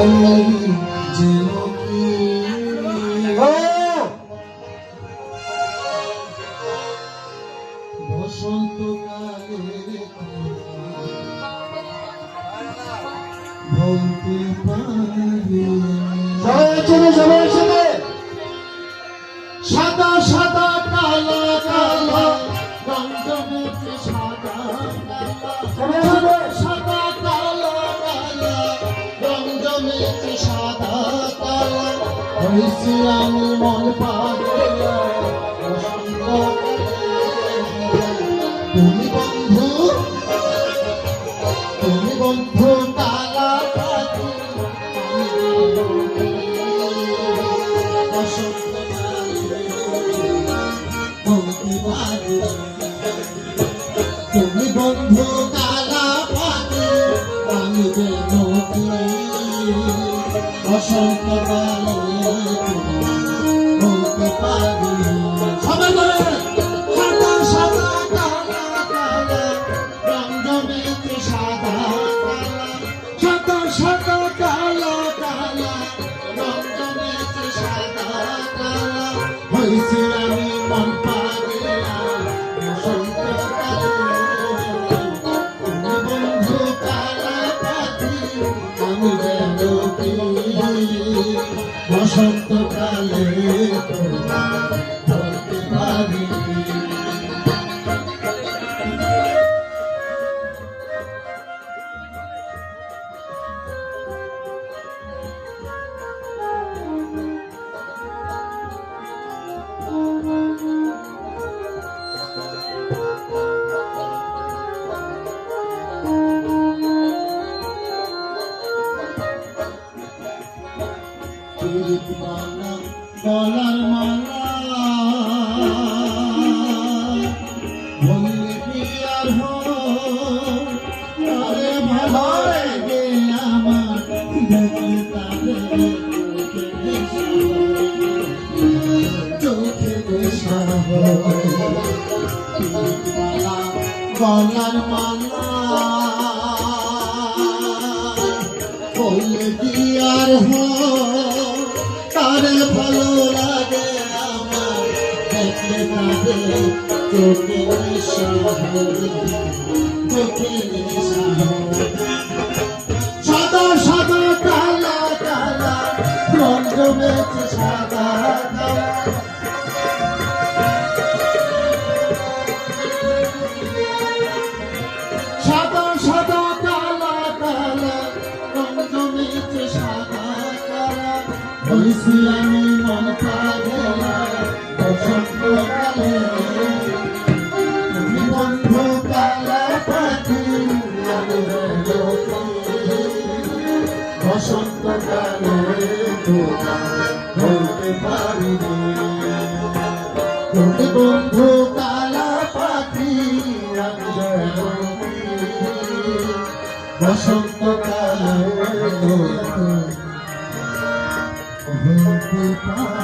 আমি যেন কি বসন্তকালের বলতে পারি সবাই সাথে সাদা সাদা কালো কালো রংজমেছে সাদা কালো সাদা কালো কালো রংজমেছে সাদা কালো হইছি আমি মন পাগল তুমি বন্ধু কালা পাখি তুমি বন্ধু কালা পাখি আমি যেন কি বসন্তকালে বলতে পারি সবাই বলে সাদা সাদা কালা কালা রং জমেছে সাদা কালা সাদা সাদা কালা কালা রং জমেছে সাদা কালা হয়েছে আমি মন পাগলা বসন্তকালে বলতে পারি গলার মালা বললে কি আর হয় ভালো লাগে আমার দেখলে তাদের চোখে নেশা হয় গলার মালা বললে কি আর হয় তারে ভালো লাগে আমার দেখলে তাদের চোখে নেশা চোখে নেশা সাদা সাদা কালা কালা রং জমেছে সাদা কালা সাদা সাদা কালা কালা রং জমেছে সাদা কালা হইছি আমি মন পাগলা বসন্তকালে তুমি বন্ধু কালা পাখি বসন্তকালে বলতে পারি তুমি বন্ধু কালা পাখি বসন্তকালে বলতে পারি